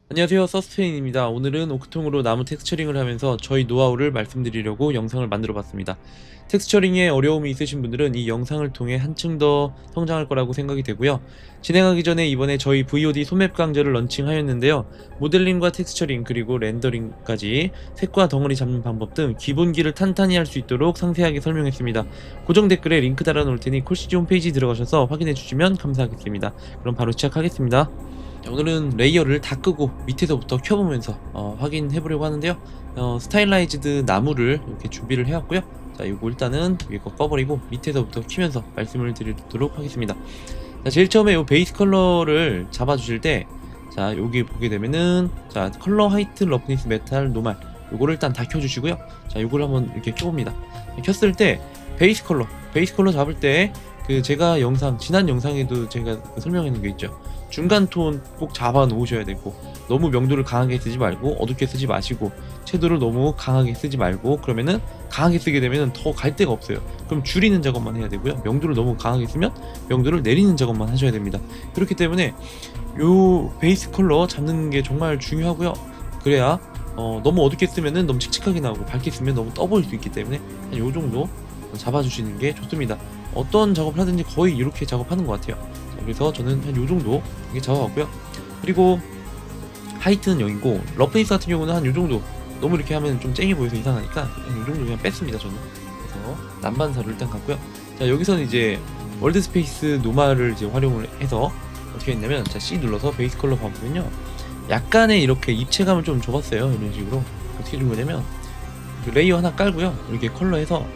안녕하세요, 서스페인입니다. 오늘은 오크통으로 나무 텍스처링을 하면서 저희 노하우를 말씀드리려고 영상을 만들어 봤습니다. 텍스처링에 어려움이 있으신 분들은 이 영상을 통해 한층 더 성장할 거라고 생각이 되고요. 진행하기 전에 이번에 저희 VOD 소맵 강좌를 런칭하였는데요. 모델링과 텍스처링 그리고 렌더링까지 색과 덩어리 잡는 방법 등 기본기를 탄탄히 할 수 있도록 상세하게 설명했습니다. 고정 댓글에 링크 달아 놓을 테니 콜시지 홈페이지 들어가셔서 확인해 주시면 감사하겠습니다. 그럼 바로 시작하겠습니다. 자, 오늘은 레이어를 다 끄고 밑에서부터 켜보면서 확인해 보려고 하는데요. 스타일라이즈드 나무를 이렇게 준비를 해왔고요. 자, 이거 일단은 위에 거 꺼버리고 밑에서부터 키면서 말씀을 드리도록 하겠습니다. 자, 제일 처음에 이 베이스 컬러를 잡아주실 때, 자, 여기 보게 되면은, 자, 컬러 화이트 러프니스 메탈 노말, 요거를 일단 다 켜주시고요. 자, 요걸 한번 이렇게 켜봅니다. 켰을 때 베이스 컬러 잡을 때 제가 지난 영상에도 제가 설명해 놓은 게 있죠. 중간 톤 꼭 잡아 놓으셔야 되고, 너무 명도를 강하게 쓰지 말고 어둡게 쓰지 마시고, 채도를 너무 강하게 쓰지 말고, 그러면은 강하게 쓰게 되면은 더 갈 데가 없어요. 그럼 줄이는 작업만 해야 되고요. 명도를 너무 강하게 쓰면 명도를 내리는 작업만 하셔야 됩니다. 그렇기 때문에 요 베이스 컬러 잡는 게 정말 중요하고요. 그래야 너무 어둡게 쓰면은 너무 칙칙하게 나오고, 밝게 쓰면 너무 떠 보일 수 있기 때문에 한 요 정도 잡아주시는 게 좋습니다. 어떤 작업을 하든지 거의 이렇게 작업하는 것 같아요. 자, 그래서 저는 한 요 정도 이게 잡아봤고요. 그리고 하이트는 0이고, 러프니스 같은 경우는 한 요 정도. 너무 이렇게 하면 좀 쨍해 보여서 이상하니까 한 요 정도 그냥 뺐습니다, 저는. 그래서 난반사로 일단 갔고요. 자, 여기서는 이제 월드 스페이스 노마를 이제 활용을 해서 어떻게 했냐면, 자, C 눌러서 베이스 컬러 봐보면요, 약간의 이렇게 입체감을 좀 줘봤어요. 이런 식으로 어떻게 준 거냐면, 레이어 하나 깔고요, 이렇게 컬러해서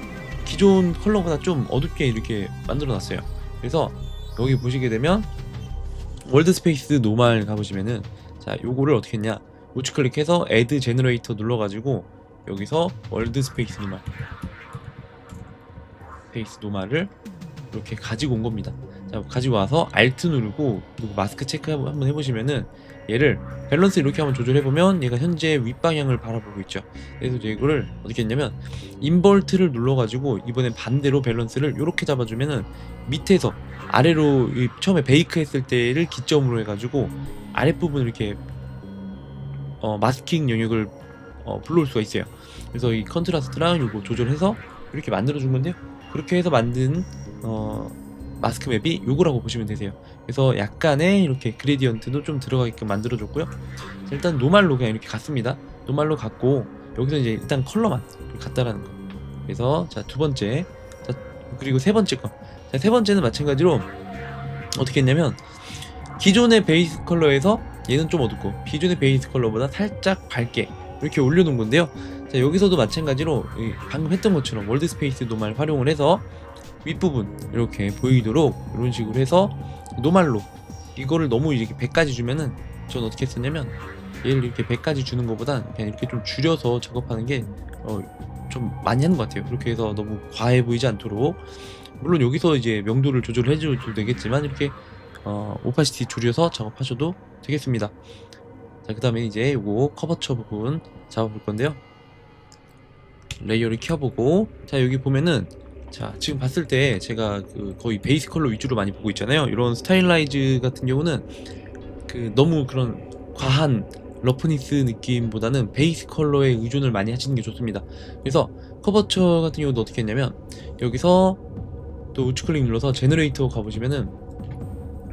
기존 컬러보다 좀 어둡게 이렇게 만들어 놨어요. 그래서 여기 보시게 되면 월드 스페이스 노말 가보시면은, 자, 요거를 어떻게 했냐, 우측 클릭해서 애드 제너레이터 눌러가지고 여기서 월드 스페이스 노말을 이렇게 가지고 온 겁니다. 자, 가지고 와서 Alt 누르고, 그리고 마스크 체크 한번 해보시면은, 얘를 밸런스 이렇게 한번 조절해보면 얘가 현재 윗방향을 바라보고 있죠. 그래서 이제 이거를 어떻게 했냐면, 인버트를 눌러가지고 이번엔 반대로 밸런스를 이렇게 잡아주면은, 밑에서 아래로 처음에 베이크 했을 때를 기점으로 해가지고 아랫부분을 이렇게 마스킹 영역을 불러올 수가 있어요. 그래서 이 컨트라스트랑 이거 조절해서 이렇게 만들어준 건데요. 그렇게 해서 만든 마스크 맵이 요거라고 보시면 되세요. 그래서 약간의 이렇게 그레디언트도 좀 들어가게끔 만들어줬고요. 일단 노말로 그냥 이렇게 갔습니다. 노말로 갔고, 여기서 이제 일단 컬러만 갔다라는 거. 그래서 자, 두 번째, 자, 그리고 세 번째 거. 자, 세 번째는 마찬가지로 어떻게 했냐면, 기존의 베이스 컬러에서 얘는 좀 어둡고 기존의 베이스 컬러보다 살짝 밝게 이렇게 올려놓은 건데요. 자, 여기서도 마찬가지로 방금 했던 것처럼 월드 스페이스 노말 활용을 해서 윗부분 이렇게 보이도록 이런 식으로 해서 노말로, 이거를 너무 이렇게 100까지 주면은, 전 어떻게 했었냐면, 얘를 이렇게 100까지 주는 것보단 그냥 이렇게 좀 줄여서 작업하는 게 좀 많이 하는 것 같아요. 그렇게 해서 너무 과해 보이지 않도록. 물론 여기서 이제 명도를 조절해 줘도 되겠지만, 이렇게 오파시티 줄여서 작업하셔도 되겠습니다. 자, 그 다음에 이제 요거 커버처 부분 잡아볼 건데요. 레이어를 켜보고, 자, 여기 보면은, 자, 지금 봤을 때 제가 거의 베이스 컬러 위주로 많이 보고 있잖아요. 이런 스타일라이즈 같은 경우는 너무 그런 과한 러프니스 느낌보다는 베이스 컬러에 의존을 많이 하시는 게 좋습니다. 그래서 커버처 같은 경우도 어떻게 했냐면, 여기서 또 우측 클릭 눌러서 제너레이터 가보시면은,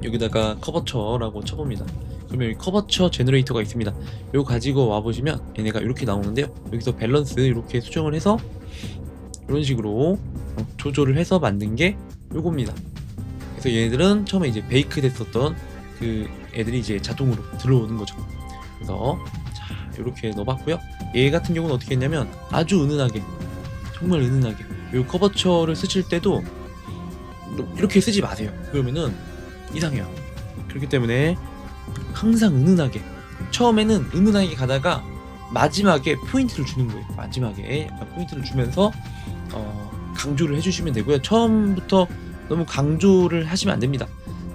여기다가 커버처라고 쳐봅니다. 그러면 여기 커버처 제너레이터가 있습니다. 이거 가지고 와보시면 얘네가 이렇게 나오는데요. 여기서 밸런스 이렇게 수정을 해서 이런 식으로 조절을 해서 만든 게 요겁니다. 그래서 얘네들은 처음에 이제 베이크 됐었던 애들이 이제 자동으로 들어오는 거죠. 그래서 자, 이렇게 넣어봤고요. 얘 같은 경우는 어떻게 했냐면, 아주 은은하게, 정말 은은하게, 요 커버처를 쓰실 때도 이렇게 쓰지 마세요. 그러면은 이상해요. 그렇기 때문에 항상 은은하게, 처음에는 은은하게 가다가 마지막에 포인트를 주는 거예요. 마지막에 약간 포인트를 주면서 강조를 해주시면 되고요. 처음부터 너무 강조를 하시면 안 됩니다.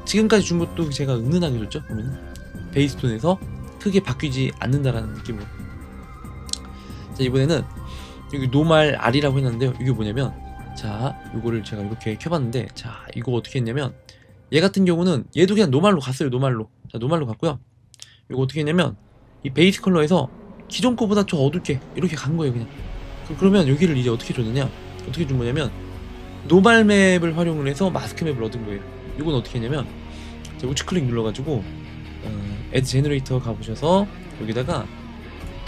지금까지 준 것도 제가 은은하게 줬죠. 그러면 베이스 톤에서 크게 바뀌지 않는다라는 느낌으로. 자, 이번에는 여기 노말 R이라고 해놨는데요. 이게 뭐냐면, 자, 이거를 제가 이렇게 켜봤는데, 자, 이거 어떻게 했냐면, 얘 같은 경우는 얘도 그냥 노말로 갔어요. 노말로. 자, 노말로 갔고요. 이거 어떻게 했냐면, 이 베이스 컬러에서 기존 거보다 좀 어둡게 이렇게 간 거예요 그냥. 그러면 여기를 이제 어떻게 줬느냐, 어떻게 준 거냐면 노말 맵을 활용을 해서 마스크 맵을 얻은 거예요. 이건 어떻게 했냐면 우측 클릭 눌러가지고 애드 제너레이터 가보셔서 여기다가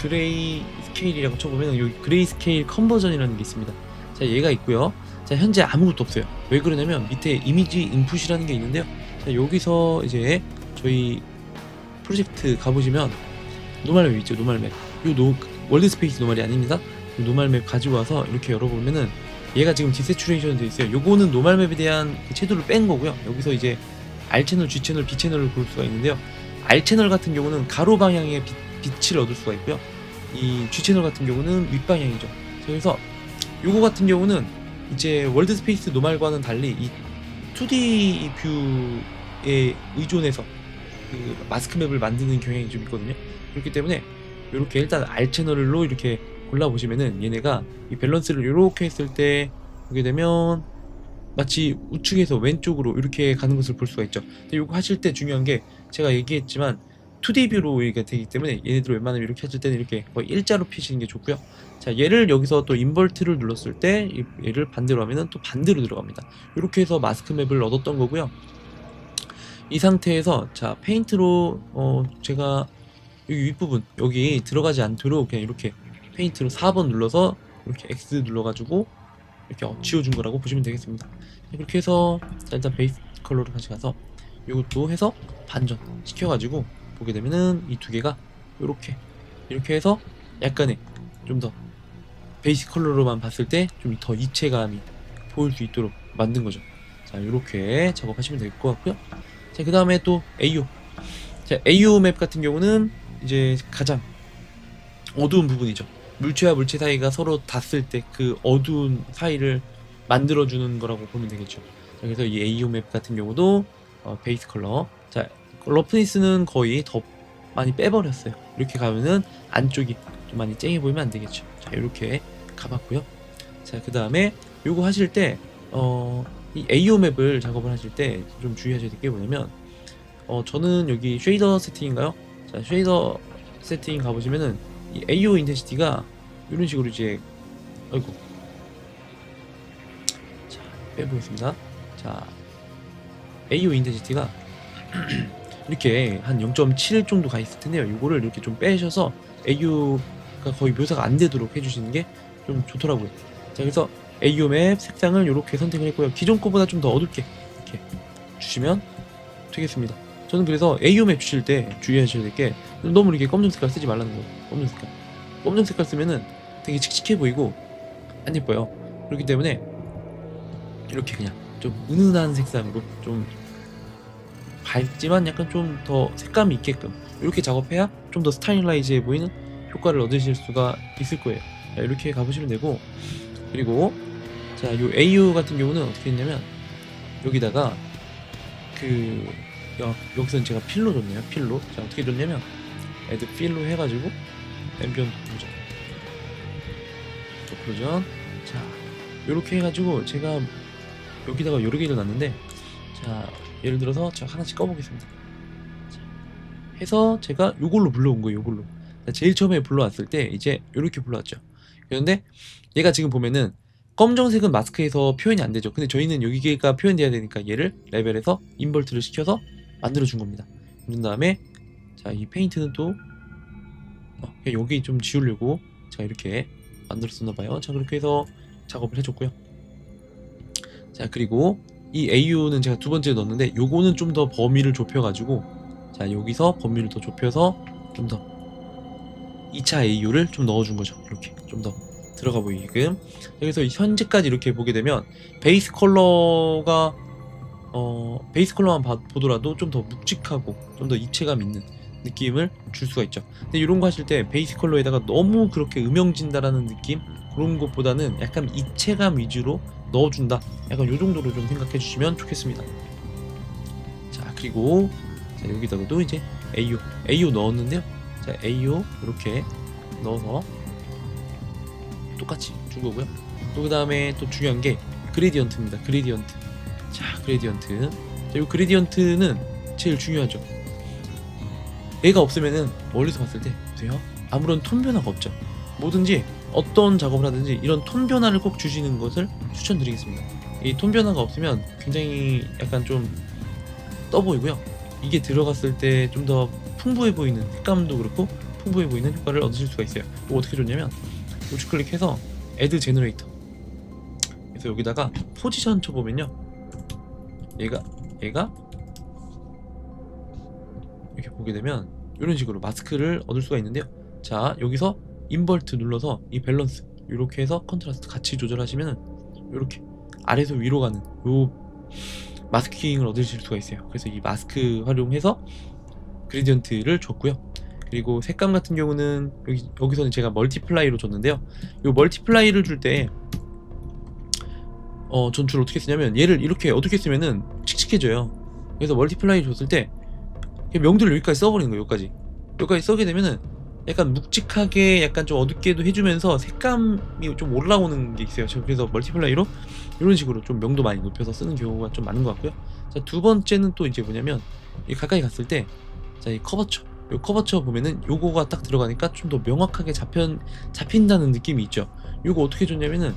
그레이 스케일이라고 쳐보면 여기 그레이 스케일 컨버전이라는 게 있습니다. 자, 얘가 있고요. 자, 현재 아무것도 없어요. 왜 그러냐면 밑에 이미지 인풋이라는 게 있는데요. 자, 여기서 이제 저희 프로젝트 가보시면 노말 맵 있죠. 노말 맵. 월드 스페이스 노말이 아닙니다. 노말 맵 가지고 와서 이렇게 열어보면은 얘가 지금 디세츄레이션 돼 있어요. 요거는 노말 맵에 대한 그 채도를 뺀 거고요. 여기서 이제 R 채널, G 채널, B 채널을 볼 수가 있는데요. R 채널 같은 경우는 가로 방향의 빛을 얻을 수가 있고요. 이 G 채널 같은 경우는 윗방향이죠. 그래서 요거 같은 경우는 이제 월드 스페이스 노말과는 달리 이 2D 뷰에 의존해서 그 마스크 맵을 만드는 경향이 좀 있거든요. 그렇기 때문에 이렇게 일단 R 채널로 이렇게 골라보시면은 얘네가 이 밸런스를 이렇게 했을 때 보게 되면 마치 우측에서 왼쪽으로 이렇게 가는 것을 볼 수가 있죠. 근데 이거 하실 때 중요한 게 제가 얘기했지만 2D 뷰로 이게 되기 때문에 얘네들 웬만하면 이렇게 하실 때는 이렇게 거의 일자로 피시는 게 좋고요. 자, 얘를 여기서 또 인버트를 눌렀을 때 얘를 반대로 하면은 또 반대로 들어갑니다. 이렇게 해서 마스크 맵을 얻었던 거고요. 이 상태에서 자, 페인트로 제가 여기 윗부분 여기 들어가지 않도록 그냥 이렇게 페인트로 4번 눌러서 이렇게 X 눌러가지고 이렇게 지워준 거라고 보시면 되겠습니다. 그렇게 해서 자, 일단 베이스 컬러로 다시 가서 이것도 해서 반전 시켜가지고 보게 되면은 이 두 개가 이렇게 해서 약간의 좀 더 베이스 컬러로만 봤을 때 좀 더 입체감이 보일 수 있도록 만든 거죠. 자, 이렇게 작업하시면 될 것 같고요. 자, 그 다음에 또 AO. 자, AO 맵 같은 경우는 이제 가장 어두운 부분이죠. 물체와 물체 사이가 서로 닿았을 때 그 어두운 사이를 만들어주는 거라고 보면 되겠죠. 자, 그래서 이 AO 맵 같은 경우도 베이스 컬러. 자, 러프니스는 거의 더 많이 빼버렸어요. 이렇게 가면은 안쪽이 좀 많이 쨍해 보이면 안 되겠죠. 자, 이렇게 가봤고요. 자, 그 다음에 요거 하실 때 이 AO 맵을 작업을 하실 때 좀 주의하셔야 될 게 뭐냐면 저는 여기 쉐이더 세팅인가요? 자, 쉐이더 세팅 가보시면은 이 AO 인텐시티가 이런 식으로 이제 아이고 자, 빼보겠습니다. 자, AO 인텐시티가 이렇게 한 0.7 정도 가 있을 텐데요. 이거를 이렇게 좀 빼셔서 AO가 거의 묘사가 안 되도록 해주시는 게 좀 좋더라고요. 자, 그래서 AO 맵 색상을 이렇게 선택을 했고요. 기존 거보다 좀 더 어둡게 이렇게 주시면 되겠습니다. 저는 그래서 AO 맵 주실 때 주의하셔야 될 게 너무 이렇게 검정 색깔 쓰지 말라는 거예요. 검정 색깔 쓰면은 되게 칙칙해 보이고 안 예뻐요. 그렇기 때문에 이렇게 그냥 좀 은은한 색상으로 좀 밝지만 약간 좀 더 색감이 있게끔 이렇게 작업해야 좀 더 스타일라이즈해 보이는 효과를 얻으실 수가 있을 거예요. 자, 이렇게 가보시면 되고, 그리고 자, 요 AU 같은 경우는 어떻게 했냐면 여기다가 여기서는 제가 필로 줬네요. 필로. 자, 어떻게 줬냐면 애드 필로 해가지고 앰비언트 오클루전. 자, 요렇게 해가지고 제가 여기다가 여러 개를 놨는데, 자, 예를 들어서 제가 하나씩 꺼보겠습니다. 자, 해서 제가 요걸로 불러온 거예요. 요걸로. 자, 제일 처음에 불러왔을 때 이제 요렇게 불러왔죠. 그런데 얘가 지금 보면은 검정색은 마스크에서 표현이 안 되죠. 근데 저희는 여기가 표현돼야 되니까 얘를 레벨에서 인버트를 시켜서 만들어 준 겁니다. 그런 다음에 자, 이 페인트는 또 여기 좀 지우려고 제가 이렇게 만들었었나 봐요. 자, 그렇게 해서 작업을 해줬고요. 자, 그리고 이 AU는 제가 두 번째 넣었는데 요거는 좀 더 범위를 좁혀가지고, 자, 여기서 범위를 더 좁혀서 좀 더 2차 AU를 좀 넣어준 거죠. 이렇게 좀 더 들어가 보이게끔. 그래서 현재까지 이렇게 보게 되면 베이스 컬러가 베이스 컬러만 보더라도 좀 더 묵직하고 좀 더 입체감 있는 느낌을 줄 수가 있죠. 근데 이런 거 하실 때 베이스 컬러에다가 너무 그렇게 음영진다라는 느낌, 그런 것보다는 약간 입체감 위주로 넣어준다, 약간 요 정도로 좀 생각해 주시면 좋겠습니다. 자, 그리고 자, 여기다가도 이제 AO 넣었는데요. 자, AO 이렇게 넣어서 똑같이 준 거고요. 또 그 다음에 또 중요한 게 그레디언트입니다. 그레디언트. 자, 그레디언트. 자, 이 그레디언트는 제일 중요하죠. 얘가 없으면은 멀리서 봤을 때 보세요, 아무런 톤 변화가 없죠. 뭐든지 어떤 작업을 하든지 이런 톤 변화를 꼭 주시는 것을 추천드리겠습니다. 이 톤 변화가 없으면 굉장히 약간 좀 떠 보이고요. 이게 들어갔을 때 좀 더 풍부해 보이는, 색감도 그렇고 풍부해 보이는 효과를 얻으실 수가 있어요. 이거 어떻게 줬냐면 우측 클릭해서 Add Generator, 그래서 여기다가 포지션 쳐보면요, 얘가 이렇게 보게 되면 이런 식으로 마스크를 얻을 수가 있는데요. 자, 여기서 인버트 눌러서 이 밸런스 이렇게 해서 컨트라스트 같이 조절하시면은 이렇게 아래에서 위로 가는 요 마스킹을 얻으실 수가 있어요. 그래서 이 마스크 활용해서 그레디언트를 줬고요. 그리고 색감 같은 경우는 여기서는 제가 멀티플라이로 줬는데요. 이 멀티플라이를 줄 때 전 주로 어떻게 쓰냐면 얘를 이렇게 어둡게 쓰면은 칙칙해져요. 그래서 멀티플라이 줬을 때 명도를 여기까지 써버리는 거예요. 여기까지 써게 되면은 약간 묵직하게 약간 좀 어둡게도 해주면서 색감이 좀 올라오는 게 있어요. 저 그래서 멀티플라이로 이런 식으로 좀 명도 많이 높여서 쓰는 경우가 좀 많은 것 같고요. 자, 두 번째는 또 이제 뭐냐면 이 가까이 갔을 때 자, 이 커버처, 요 커버처 보면은 요거가 딱 들어가니까 좀 더 명확하게 잡힌다는 느낌이 있죠. 요거 어떻게 줬냐면은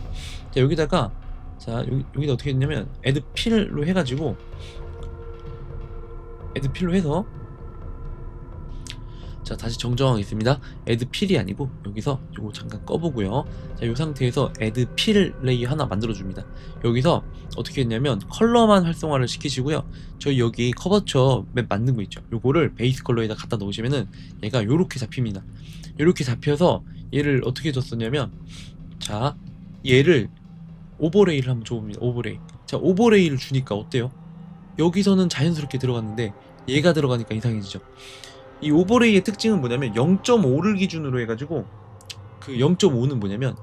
자, 여기다가 자, 여기다 어떻게 했냐면 애드 필로 해가지고 애드 필로 해서 자, 다시 정정하겠습니다. 애드 필이 아니고 여기서 요거 잠깐 꺼보고요. 자, 요 상태에서 애드 필 레이어 하나 만들어줍니다. 여기서 어떻게 했냐면 컬러만 활성화를 시키시고요. 저희 여기 커버처 맵 만든 거 있죠. 요거를 베이스 컬러에다 갖다 놓으시면은 얘가 요렇게 잡힙니다. 요렇게 잡혀서 얘를 어떻게 줬었냐면 자, 얘를 오버레이를 한번 줘봅니다. 오버레이. 자, 오버레이를 주니까 어때요? 여기서는 자연스럽게 들어갔는데 얘가 들어가니까 이상해지죠. 이 오버레이의 특징은 뭐냐면 0.5를 기준으로 해가지고 그 0.5는 뭐냐면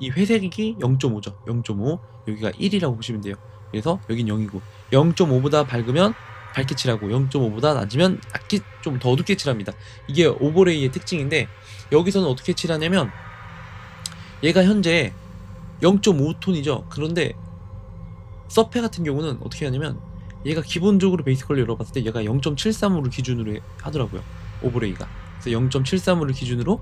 이 회색이 0.5죠. 0.5, 여기가 1이라고 보시면 돼요. 그래서 여긴 0이고 0.5보다 밝으면 밝게 칠하고 0.5보다 낮으면 낮게 좀 더 어둡게 칠합니다. 이게 오버레이의 특징인데 여기서는 어떻게 칠하냐면 얘가 현재 0.5톤이죠. 그런데 서페 같은 경우는 어떻게 하냐면 얘가 기본적으로 베이스 컬러 열어봤을 때 얘가 0.735를 기준으로 하더라고요. 오버레이가. 그래서 0.735를 기준으로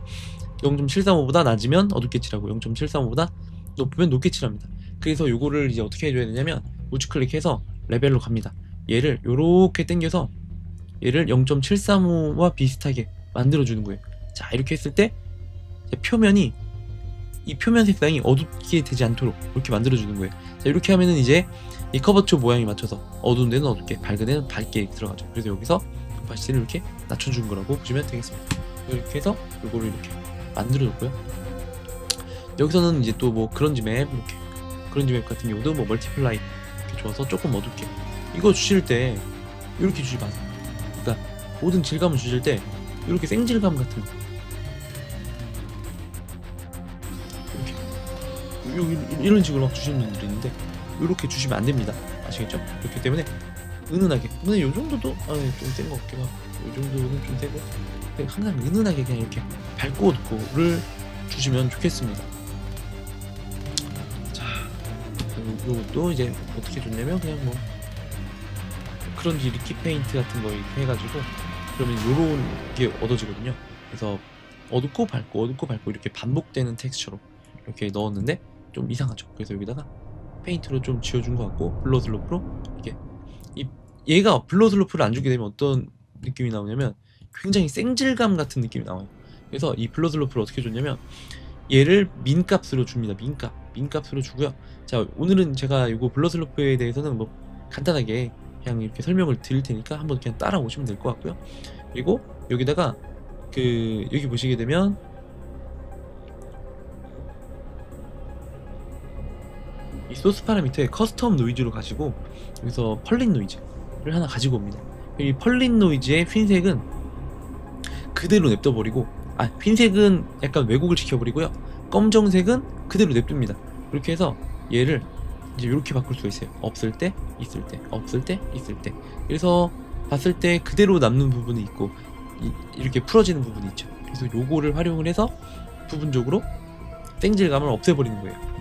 0.735보다 낮으면 어둡게 칠하고 0.735보다 높으면 높게 칠합니다. 그래서 요거를 이제 어떻게 해줘야 되냐면 우측 클릭해서 레벨로 갑니다. 얘를 요렇게 당겨서 얘를 0.735와 비슷하게 만들어주는 거예요. 자, 이렇게 했을 때 표면이 이 표면 색상이 어둡게 되지 않도록 이렇게 만들어주는 거예요. 자, 이렇게 하면은 이제 이 커버처 모양에 맞춰서 어두운 데는 어둡게, 밝은 데는 밝게 들어가죠. 그래서 여기서 오파시티를 이렇게 낮춰준 거라고 보시면 되겠습니다. 이렇게 해서 이거를 이렇게 만들어줬고요. 여기서는 이제 또 뭐 그런지 맵, 이렇게 그런지 맵 같은 경우도 뭐 멀티플라이 이렇게 줘서 조금 어둡게 이거 주실 때 이렇게 주지 마세요. 그러니까 모든 질감을 주실 때 이렇게 생질감 같은 이렇게 이런 식으로 막 주시는 분들이 있는데 이렇게 주시면 안 됩니다. 아시겠죠? 그렇기 때문에 은은하게, 근데 요 정도도 좀 센 것 같기도 하고, 요 정도는 좀 세고, 항상 은은하게 그냥 이렇게 밝고 어둡고를 주시면 좋겠습니다. 자, 요것도 이제 어떻게 줬냐면 그냥 뭐 크런지 리키 페인트 같은 거 이렇게 해가지고 그러면 요런 게 얻어지거든요. 그래서 어둡고 밝고 어둡고 밝고 이렇게 반복되는 텍스처로 이렇게 넣었는데 좀 이상하죠. 그래서 여기다가 페인트로 좀 지워준 것 같고 블러슬로프로 이렇게 얘가 블러슬로프를 안 주게 되면 어떤 느낌이 나오냐면 굉장히 생질감 같은 느낌이 나와요. 그래서 이 블러슬로프를 어떻게 줬냐면 얘를 민값으로 줍니다. 민값으로 주고요. 자, 오늘은 제가 이거 블러슬로프에 대해서는 뭐 간단하게 그냥 이렇게 설명을 드릴 테니까 한번 그냥 따라오시면 될 것 같고요. 그리고 여기다가 여기 보시게 되면 이 소스 파라미터에 커스텀 노이즈로 가시고 여기서 펄릿 노이즈를 하나 가지고 옵니다. 이 펄릿 노이즈의 흰색은 그대로 냅둬버리고 흰색은 약간 왜곡을 시켜버리고요. 검정색은 그대로 냅둡니다. 그렇게 해서 얘를 이제 이렇게 바꿀 수가 있어요. 없을 때, 있을 때, 없을 때, 있을 때. 그래서 봤을 때 그대로 남는 부분이 있고 이렇게 풀어지는 부분이 있죠. 그래서 요거를 활용을 해서 부분적으로 생질감을 없애버리는 거예요.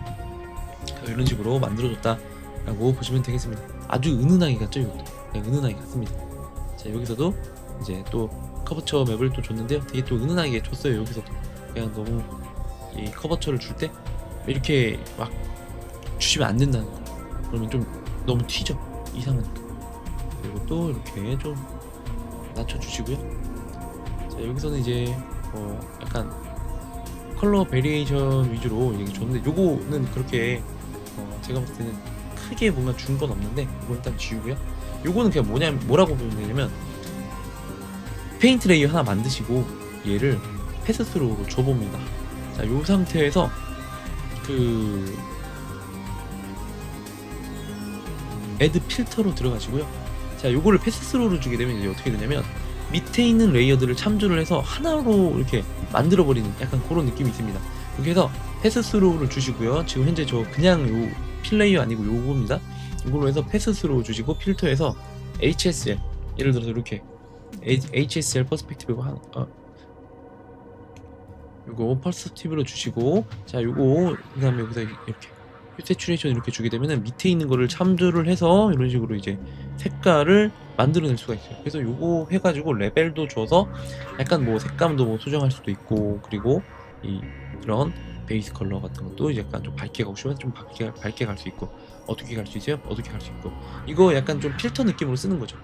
이런 식으로 만들어줬다라고 보시면 되겠습니다. 아주 은은하게 갔죠, 이것도. 그냥 은은하게 갔습니다. 자, 여기서도 이제 또 커버처 맵을 또 줬는데요. 되게 또 은은하게 줬어요. 여기서도 그냥 너무 이 커버처를 줄 때 이렇게 막 주시면 안 된다는 거. 그러면 좀 너무 튀죠. 이상하니까. 그리고 또 이렇게 좀 낮춰주시고요. 자, 여기서는 이제 약간 컬러 베리에이션 위주로 이렇게 줬는데 요거는 그렇게 제가 봤을 때는 크게 뭔가 준 건 없는데 이건 일단 지우고요. 요거는 그냥 뭐라고 보면 되냐면 페인트 레이어 하나 만드시고 얘를 패스스로우로 줘봅니다. 자, 요 상태에서 그 애드 필터로 들어가시고요. 자, 요거를 패스스로우로 주게 되면 이제 어떻게 되냐면 밑에 있는 레이어들을 참조를 해서 하나로 이렇게 만들어버리는 약간 그런 느낌이 있습니다. 이렇게 해서 패스스로우를 주시고요. 지금 현재 저 그냥 요 필레이어 아니고 요겁니다. 이걸로 해서 패스스로우 주시고 필터에서 HSL 예를 들어서 이렇게 HSL 퍼스펙티브 요거 퍼스펙티브로 주시고, 자 요거 그 다음에 여기서 이렇게 세츄레이션 이렇게 주게 되면은 밑에 있는 거를 참조를 해서 이런 식으로 이제 색깔을 만들어낼 수가 있어요. 그래서 요거 해가지고 레벨도 줘서 약간 뭐 색감도 뭐 수정할 수도 있고, 그리고 이런 베이스 컬러 같은 것도 약간 좀 밝게 가고 싶으면 좀 밝게 갈 수 있고, 어둡게 갈 수 있어요. 어둡게 갈 수 있고, 이거 약간 좀 필터 느낌으로 쓰는 거죠.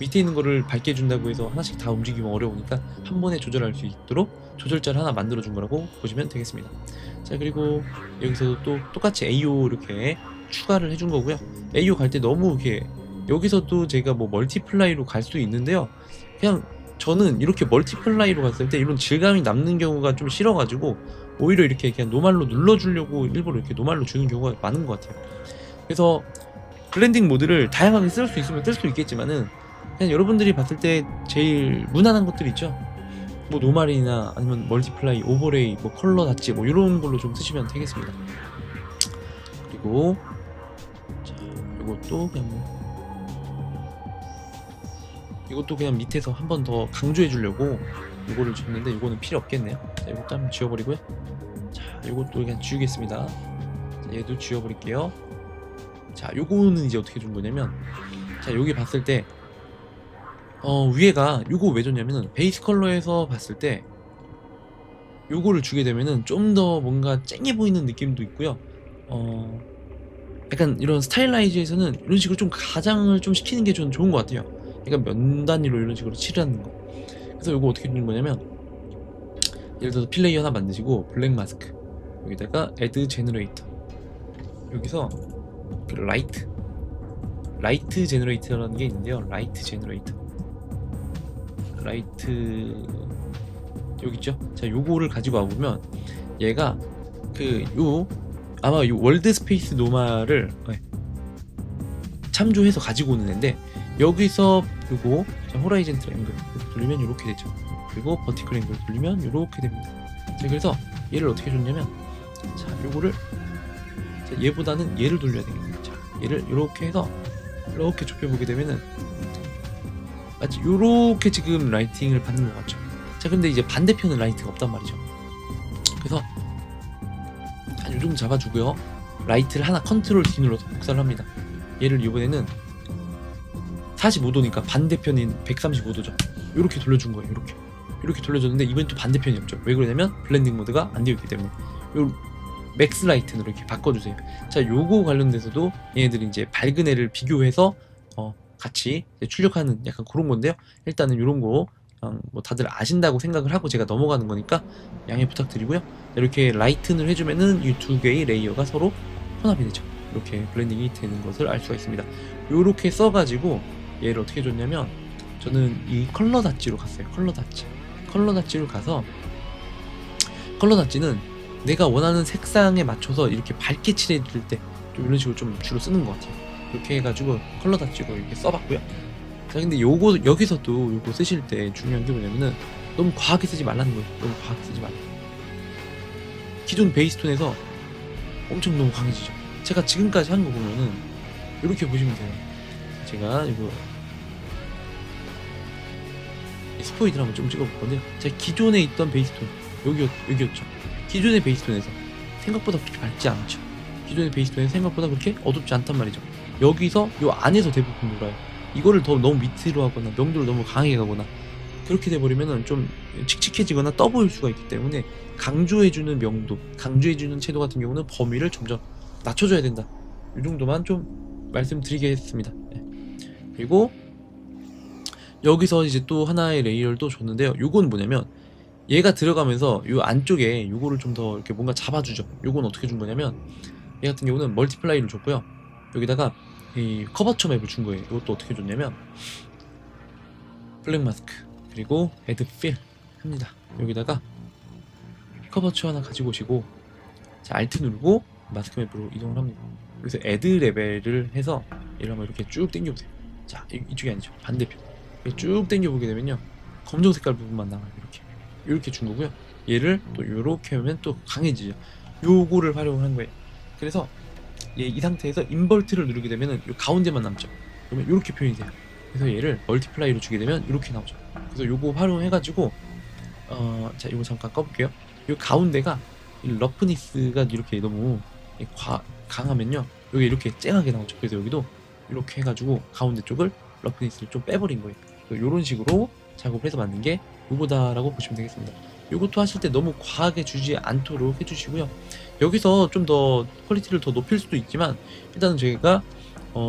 밑에 있는 거를 밝게 준다고 해서 하나씩 다 움직이면 어려우니까 한 번에 조절할 수 있도록 조절자를 하나 만들어 준 거라고 보시면 되겠습니다. 자, 그리고 여기서도 또 똑같이 AO 이렇게 추가를 해준 거고요. AO 갈 때 너무 이렇게 여기서도 제가 뭐 멀티플라이로 갈 수도 있는데요. 그냥 저는 이렇게 멀티플라이로 갔을 때 이런 질감이 남는 경우가 좀 싫어가지고 오히려 이렇게 그냥 노말로 눌러주려고 일부러 이렇게 노말로 주는 경우가 많은 것 같아요. 그래서 블렌딩 모드를 다양하게 쓸 수 있으면 쓸 수 있겠지만은 그냥 여러분들이 봤을 때 제일 무난한 것들 있죠. 뭐 노말이나 아니면 멀티플라이, 오버레이, 뭐 컬러 닷지 뭐 이런 걸로 좀 쓰시면 되겠습니다. 그리고 자, 이것도 그냥 밑에서 한 번 더 강조해 주려고 이거를 줬는데 이거는 필요 없겠네요. 자, 이것도 한번 지워버리고요. 자, 이것도 그냥 지우겠습니다. 자, 얘도 지워버릴게요. 자, 요거는 이제 어떻게 준 거냐면, 자, 여기 봤을 때 위에가 요거 왜 줬냐면은 베이스 컬러에서 봤을 때 요거를 주게 되면은 좀 더 뭔가 쨍해 보이는 느낌도 있고요. 약간 이런 스타일라이즈에서는 이런 식으로 좀 가장을 좀 시키는 게 저는 좋은 것 같아요. 약간 면 단위로 이런 식으로 칠하는 거. 그래서 요거 어떻게 주는 거냐면, 예를 들어서 필레이 하나 만드시고 블랙 마스크 여기다가 애드 제너레이터, 여기서 그 라이트 제너레이터라는 게 있는데요. 라이트 여기 있죠. 자, 요거를 가지고 와보면 얘가 아마 요 월드 스페이스 노마를 참조해서 가지고 오는 애인데, 여기서 요거 호라이즌 앵글 돌리면 이렇게 되죠. 그리고 버티컬 앵글 돌리면 이렇게 됩니다. 자, 그래서 얘를 어떻게 줬냐면, 자, 요거를 얘보다는 얘를 돌려야 되겠네요. 자, 얘를 이렇게 해서 이렇게 좁혀보게 되면은 마치 요렇게 지금 라이팅을 받는 것 같죠. 자, 근데 이제 반대편은 라이트가 없단 말이죠. 그래서 한 요정도 잡아주고요. 라이트를 하나 컨트롤 D 눌러서 복사를 합니다. 얘를 이번에는 45도니까 반대편인 135도죠. 요렇게 돌려준 거예요. 요렇게 돌려줬는데 이번엔 또 반대편이 없죠. 왜 그러냐면 블렌딩 모드가 안 되어 있기 때문에. 요 맥스 라이트로 이렇게 바꿔주세요. 자, 요거 관련돼서도 얘네들이 이제 밝은 애를 비교해서 같이 출력하는 약간 그런 건데요. 일단은 요런 거 뭐 다들 아신다고 생각을 하고 제가 넘어가는 거니까 양해 부탁드리고요. 이렇게 라이튼을 해주면은 이 두 개의 레이어가 서로 혼합이 되죠. 이렇게 블렌딩이 되는 것을 알 수가 있습니다. 요렇게 써가지고 얘를 어떻게 줬냐면, 저는 이 컬러 닷지로 갔어요. 컬러 닷지로 가서, 컬러 닷지는 내가 원하는 색상에 맞춰서 이렇게 밝게 칠해 줄 때 좀 이런 식으로 좀 주로 쓰는 것 같아요. 이렇게 해가지고 컬러 닷지로 이렇게 써봤고요. 자, 근데 여기서도 요거 쓰실 때 중요한 게 뭐냐면은 너무 과하게 쓰지 말라는 거예요. 너무 과하게 쓰지 말라. 기존 베이스톤에서 엄청 너무 강해지죠. 제가 지금까지 한 거 보면은 이렇게 보시면 돼요. 제가 이거 스포이드를 한번 좀 찍어볼 건데요. 제가 기존에 있던 베이스톤 여기였죠. 기존의 베이스톤에서 생각보다 그렇게 밝지 않죠. 기존의 베이스톤에서 생각보다 그렇게 어둡지 않단 말이죠. 여기서 요 안에서 대부분 놀아요. 이거를 더 너무 밑으로 하거나 명도를 너무 강하게 가거나 그렇게 돼버리면은 좀 칙칙해지거나 떠 보일 수가 있기 때문에 강조해주는 명도, 강조해주는 채도 같은 경우는 범위를 점점 낮춰줘야 된다. 이 정도만 좀 말씀드리겠습니다. 네. 그리고 여기서 이제 또 하나의 레이어를 또 줬는데요. 요건 뭐냐면 얘가 들어가면서 요 안쪽에 요거를 좀 더 이렇게 뭔가 잡아주죠. 요건 어떻게 준 거냐면 얘 같은 경우는 멀티플라이를 줬고요. 여기다가 이 커버처 맵을 준 거예요. 이것도 어떻게 줬냐면 블랙 마스크 그리고 애드 필 합니다. 여기다가 커버처 하나 가지고 오시고 자 알트 누르고 마스크 맵으로 이동을 합니다. 그래서 애드 레벨을 해서 얘를 한번 이렇게 쭉 당겨보세요. 자 이쪽이 아니죠. 반대편 이렇게 쭉 당겨보게 되면요 검정 색깔 부분만 나와요. 이렇게 준 거고요. 얘를 또 요렇게 하면 또 강해지죠. 요거를 활용한 거예요. 그래서 이 상태에서 인버트를 누르게 되면은 요 가운데만 남죠. 그러면 요렇게 표현이 돼요. 그래서 얘를 멀티플라이로 주게 되면 이렇게 나오죠. 그래서 요거 활용해가지고 자 이거 잠깐 꺼볼게요. 요 가운데가 이 러프니스가 이렇게 너무 강하면요 여기 이렇게 쨍하게 나오죠. 그래서 여기도 이렇게 해가지고 가운데 쪽을 러프니스를 좀 빼버린 거예요. 요런 식으로 작업을 해서 만든 게 요거다라고 보시면 되겠습니다. 요것도 하실 때 너무 과하게 주지 않도록 해주시고요. 여기서 좀 더 퀄리티를 더 높일 수도 있지만 일단은 제가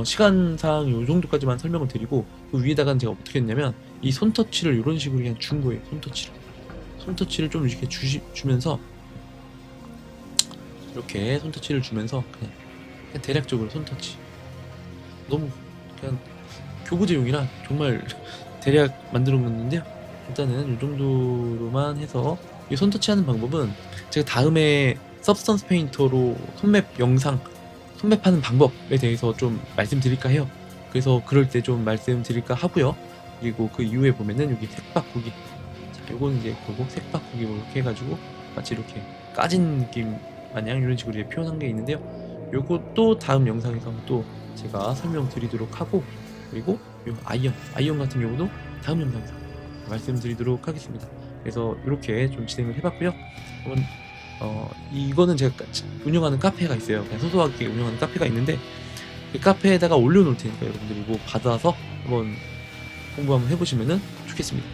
시간상 요 정도까지만 설명을 드리고 그 위에다가는 제가 어떻게 했냐면 이 손터치를 이런 식으로 그냥 준 거예요. 손터치를 좀 이렇게 주면서 이렇게 손터치를 주면서 그냥 대략적으로 손터치 너무 그냥 교보제용이라 정말 대략 만들어 놓는데요. 일단은 이 정도로만 해서 이 손터치하는 방법은 제가 다음에 서브스턴스 페인터로 손맵 영상 손맵하는 방법에 대해서 좀 말씀드릴까 해요. 그래서 그럴 때 좀 말씀드릴까 하고요. 그리고 그 이후에 보면은 여기 색 바꾸기 자 요거는 이제 결국 색 바꾸기 뭐 이렇게 해가지고 마치 이렇게 까진 느낌 마냥 이런 식으로 이제 표현한 게 있는데요. 요것도 다음 영상에서 또 제가 설명드리도록 하고 그리고 요 아이언 같은 경우도 다음 영상에서 말씀드리도록 하겠습니다. 그래서 이렇게 좀 진행을 해봤고요. 한번 이거는 제가 운영하는 카페가 있어요. 그냥 소소하게 운영하는 카페가 있는데 그 카페에다가 올려놓을 테니까 여러분들이 이거 받아서 한번 공부 한번 해보시면은 좋겠습니다.